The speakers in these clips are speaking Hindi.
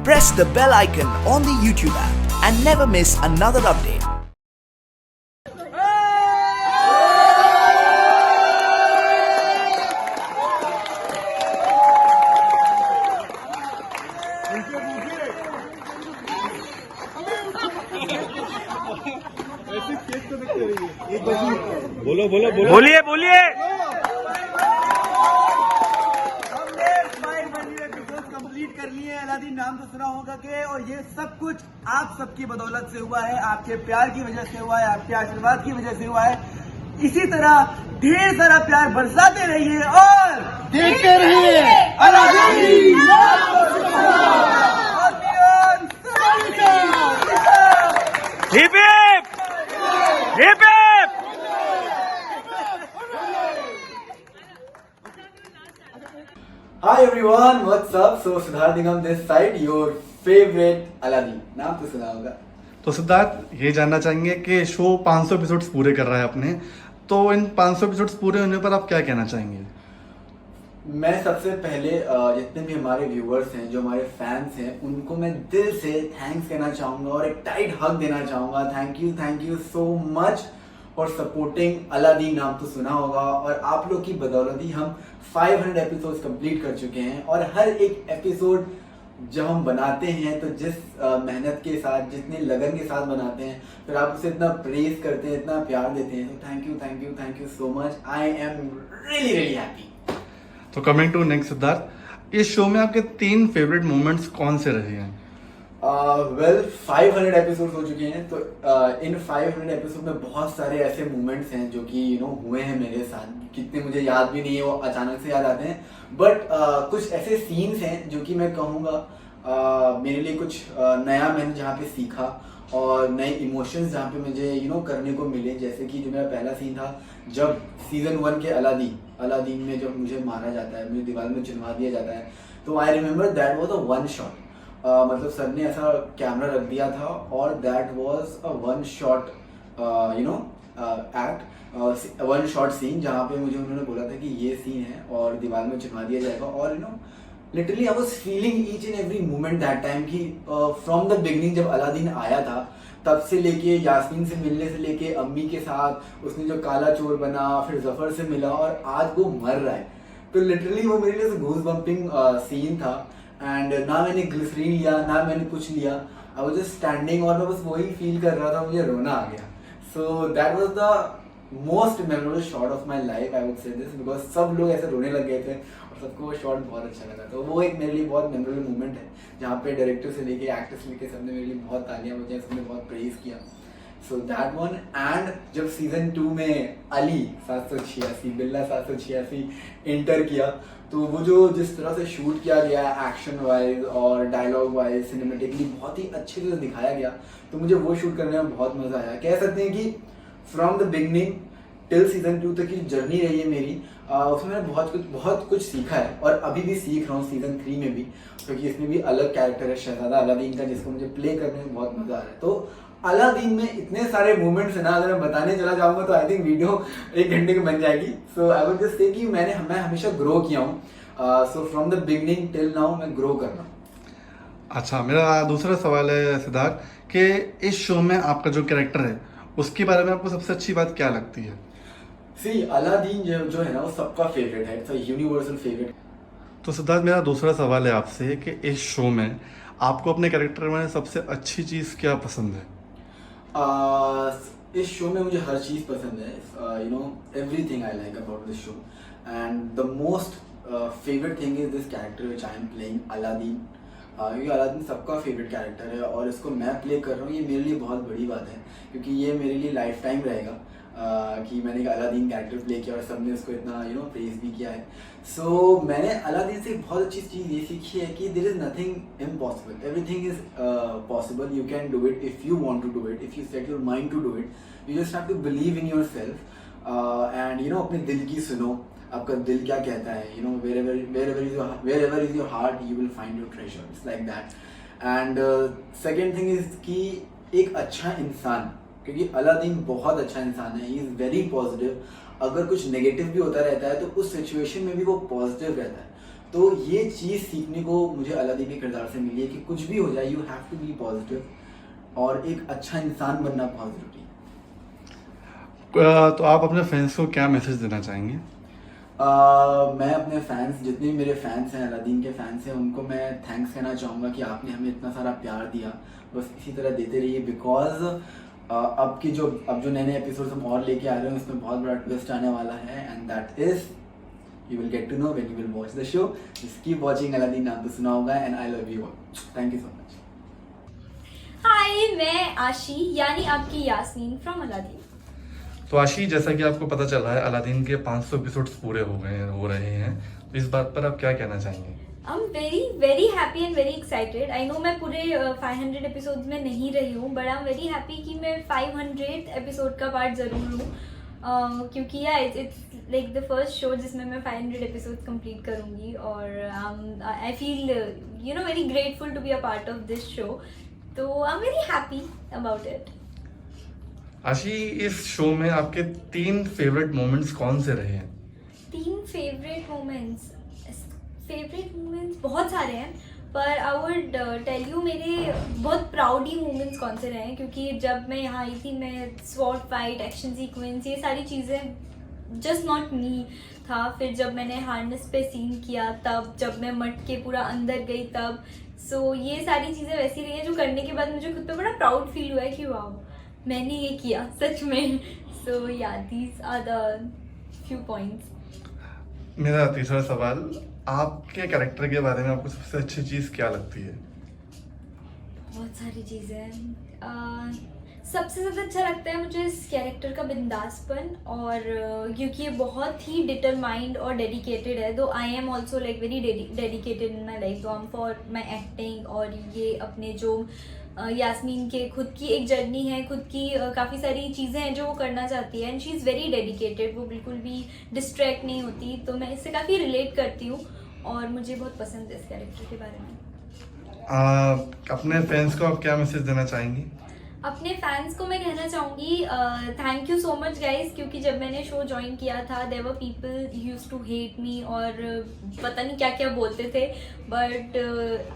press the bell icon on the YouTube app and never miss another update. बोलो बोलो बोलो बोलिए बोलिए। हमने स्माइल बनी एपिसोड कंप्लीट कर लिए हैं। अलादीन नाम तो सुना होगा के, और ये सब कुछ आप सबकी बदौलत से हुआ है, आपके प्यार की वजह से हुआ है, आपके आशीर्वाद की वजह से हुआ है। इसी तरह ढेर सारा प्यार बरसाते रहिए और देखते रहिए Aladdin. Hip hip hip hip. Hi everyone, what's up? So Siddharth Nigam this side, your favorite Aladdin. नाम तो सुना होगा। तो सिद्धार्थ ये जानना चाहेंगे कि शो 500 एपिसोड्स पूरे कर रहा है अपने, तो इन 500 एपिसोड्स पूरे होने पर आप क्या कहना चाहेंगे? मैं सबसे पहले जितने भी हमारे व्यूअर्स हैं, जो हमारे फैंस हैं, उनको मैं दिल से थैंक्स कहना चाहूँगा और एक टाइट हग देना चाहूँगा। Thank you so much for supporting Aladdin. नाम तो सुना होगा, और आप लोग की बदौलत ही हम 500 एपिसोड्स कंप्लीट कर चुके हैं। और हर एक एपिसोड जब हम बनाते हैं तो जिस मेहनत के साथ, जितने लगन के साथ बनाते हैं, फिर आप उसे इतना प्रेज करते हैं, इतना प्यार देते हैं। तो thank you so much. I am really happy. तो कमिंग टू नेक्स्ट सिद्धार्थ, इस शो में आपके 3 फेवरेट मोमेंट्स कौन से रहे हैं? वेल 500 एपिसोड हो चुके हैं, तो इन 500 एपिसोड में बहुत सारे ऐसे मोमेंट्स हैं जो कि हुए हैं मेरे साथ। कितने मुझे याद भी नहीं है, वो अचानक से याद आते हैं। बट कुछ ऐसे सीन्स हैं जो कि मैं कहूँगा मेरे लिए कुछ नया मैंने जहाँ पे सीखा और नए इमोशंस जहाँ पे मुझे करने को मिले। जैसे कि जो मेरा पहला सीन था, जब सीजन 1 के अलादीन में जब मुझे मारा जाता है, मुझे दीवार में चिनवा दिया जाता है, तो I remember that was a one shot. मतलब सर ने ऐसा कैमरा रख दिया था और that was a one shot act, one shot scene, जहाँ पे मुझे उन्होंने बोला था कि ये सीन है और दीवार में चिनवा दिया जाएगा। और literally I was feeling each and every moment that time कि फ्रॉम द बिगनिंग जब अलादीन आया था, तब से लेके यास्मीन से मिलने से लेके अम्मी के साथ उसने जो काला चोर बना, फिर जफर से मिला और आज वो मर रहा है, तो लिटरली वो मेरे लिए गूज बम्पिंग सीन था। एंड ना मैंने ग्लिसरीन लिया, ना मैंने कुछ लिया, आई वाज जस्ट स्टैंडिंग और मैं बस वही फील कर रहा था, मुझे रोना आ गया। So that was the most memorable shot of my life, I would say this, because सब लोग ऐसे रोने लग गए थे और सबको वो शॉट बहुत अच्छा लगा। तो वो एक मेरे लिए बहुत मेमोरेबल मोमेंट है, जहाँ पे डायरेक्टर से लेके एक्टर से लेके सबने मेरे लिए बहुत तालियां बजाई, सबने बहुत प्रेज किया। So that one. एंड जब सीजन 2 में अली 786 बिल्ला 786 एंटर किया, तो वो जो जिस तरह से शूट किया गया एक्शन वाइज और डायलॉग वाइज, सिनेमेटिकली बहुत ही अच्छे से दिखाया गया, तो मुझे वो शूट करने में बहुत मजा आया। कह सकते हैं कि from the beginning till season 2 तक की जर्नी रही है मेरी, उसमें मैंने बहुत कुछ सीखा है और अभी भी सीख रहा हूँ सीजन 3 में भी, क्योंकि इसमें भी अलग कैरेक्टर है शहजादा अलादीन का, जिसको मुझे प्ले करने में बहुत मजा आ रहा है। तो अलादीन में इतने सारे मोमेंट्स है ना, अगर मैं बताने चला जाऊंगा तो आई थिंक वीडियो 1 घंटे की बन जाएगी। सो आई वुड जस्ट से कि मैं हमेशा ग्रो किया हूँ। So from the beginning till now मैं ग्रो कर रहा हूँ। अच्छा, मेरा दूसरा सवाल है सिद्धार्थ कि इस शो में आपका जो कैरेक्टर है उसके बारे में आपको सबसे अच्छी बात क्या लगती है? सी अलादीन जो है ना, वो सबका फेवरेट है, इट्स अ यूनिवर्सल फेवरेट। तो सिद्धार्थ, मेरा दूसरा सवाल है आपसे कि इस शो में आपको अपने कैरेक्टर में सबसे अच्छी चीज़ क्या पसंद है? इस शो में मुझे हर चीज़ पसंद है, everything I like about this show, and the most favourite thing is this character which I am playing Aladdin. क्योंकि अलादीन सबका फेवरेट कैरेक्टर है और इसको मैं प्ले कर रहा हूँ, ये मेरे लिए बहुत बड़ी बात है, क्योंकि ये मेरे लिए लाइफ टाइम रहेगा कि मैंने एक अलादीन कैरेक्टर प्ले किया और सबने उसको इतना प्रेज भी किया है। सो मैंने अलादीन से बहुत अच्छी चीज़ ये सीखी है कि there is nothing impossible, everything is possible, you can do it if you want to do it, if you set your mind to do it, you just have to believe in yourself and अपने दिल की सुनो, आपका दिल क्या कहता है, wherever is your heart you will find your treasure, it's like that. And second thing is कि एक अच्छा इंसान, क्योंकि अलादीन बहुत अच्छा इंसान है, ही इज़ वेरी पॉजिटिव, अगर कुछ नेगेटिव भी होता रहता है तो उस सिचुएशन में भी वो पॉजिटिव रहता है। तो ये चीज़ सीखने को मुझे अलादीन के किरदार से मिली है कि कुछ भी हो जाए you have to be positive और एक अच्छा इंसान बनना बहुत ज़रूरी है। तो आप अपने फ्रेंड्स को क्या मैसेज देना चाहेंगे? मैं अपने फैंस, जितने भी मेरे फैंस हैं, अलादीन के फैंस हैं, उनको मैं थैंक्स कहना चाहूँगा कि आपने हमें इतना सारा प्यार दिया, बस इसी तरह देते रहिए। बिकॉज अब जो नए नए एपिसोड्स हम और लेके आ रहे हैं उसमें बहुत बड़ा ट्विस्ट आने वाला है and that is you will get to know when you will watch the show. Just keep watching Aladdin, नाम तो सुना होगा and I love you all. Thank you so much. Hi, मैं आशी यानी आपकी यास्मीन फ्रॉम अलादीन। तो आशी, जैसा कि आपको पता चल रहा है अलादीन के 500 एपिसोड्स पूरे हो रहे हैं, तो इस बात पर आप क्या कहना चाहेंगे? I am very very happy and very excited. I know मैं पूरे 500 एपिसोड्स में नहीं रही हूँ, but I am very happy कि मैं 500 एपिसोड का पार्ट ज़रूर लूँ, क्योंकि it's like the first show जिसमें मैं 500 एपिसोड्स कंप्लीट करूँगी और I feel very grateful to be a part of this show, तो I am very happy about it. Ashi, इस शो में आपके 3 फेवरेट मोमेंट्स कौन से रहे हैं? 3 फेवरेट मोमेंट्स बहुत सारे हैं, पर आई वुड टेल यू मेरे बहुत प्राउडी मोमेंट्स कौन से रहे हैं, क्योंकि जब मैं यहाँ आई थी मैं स्वॉर्ड फाइट, एक्शन सीक्वेंस, ये सारी चीज़ें जस्ट नॉट मी था। फिर जब मैंने हार्नेस पे सीन किया तब, जब मैं मट के पूरा अंदर गई तब, सो ये सारी चीज़ें वैसी रही हैं जो करने के बाद मुझे खुद पे बड़ा प्राउड फील हुआ है कि वाह मैंने ये किया सच में। So yeah these are the few points. मेरा तीसरा सवाल, आपके कैरेक्टर के बारे में आपको सबसे अच्छी चीज़ क्या लगती है? बहुत सारी चीज़ें। सबसे ज़्यादा अच्छा लगता है मुझे इस कैरेक्टर का बिंदासपन, और क्योंकि ये बहुत ही डिटरमाइंड और डेडिकेटेड है। दो I am also like very dedicated in my life, for my acting, और ये अपने जो यास्मीन के खुद की एक जर्नी है, खुद की काफ़ी सारी चीज़ें हैं जो वो करना चाहती है, and she is very dedicated, वो बिल्कुल भी डिस्ट्रैक्ट नहीं होती, तो मैं इससे काफ़ी रिलेट करती हूँ और मुझे बहुत पसंद है इस कैरेक्टर के बारे में। अपने फैंस को आप क्या मैसेज देना चाहेंगी? अपने फैंस को मैं कहना चाहूँगी thank you so much guys, क्योंकि जब मैंने शो ज्वाइन किया था there were people used to hate me और पता नहीं क्या क्या बोलते थे, बट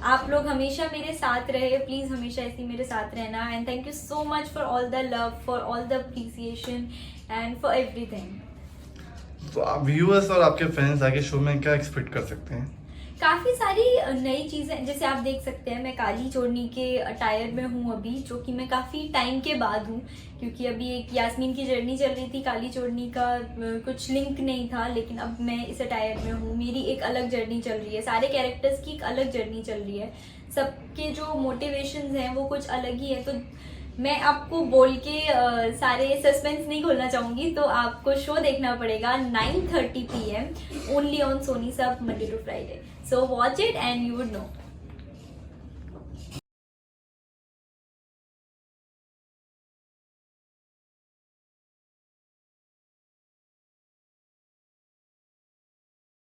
आप लोग हमेशा मेरे साथ रहे, प्लीज़ हमेशा ऐसे मेरे साथ रहना, and thank you so much for all the love, for all the appreciation and for everything. तो आप व्यूअर्स और आपके फैंस आगे शो में क्या एक्सपेक्ट कर सकते हैं? काफ़ी सारी नई चीज़ें, जैसे आप देख सकते हैं मैं काली चोरनी के अटायर में हूँ अभी, जो कि मैं काफ़ी टाइम के बाद हूँ, क्योंकि अभी एक यास्मीन की जर्नी चल रही थी, काली चोरनी का कुछ लिंक नहीं था, लेकिन अब मैं इस अटायर में हूँ, मेरी एक अलग जर्नी चल रही है, सारे कैरेक्टर्स की एक अलग जर्नी चल रही है, सबके जो मोटिवेशंस हैं वो कुछ अलग ही है। तो मैं आपको बोल के सारे सस्पेंस नहीं खोलना चाहूँगी, तो आपको शो देखना पड़ेगा 9:30 PM only on Sony SAB, Monday to Friday. So watch it and you would no.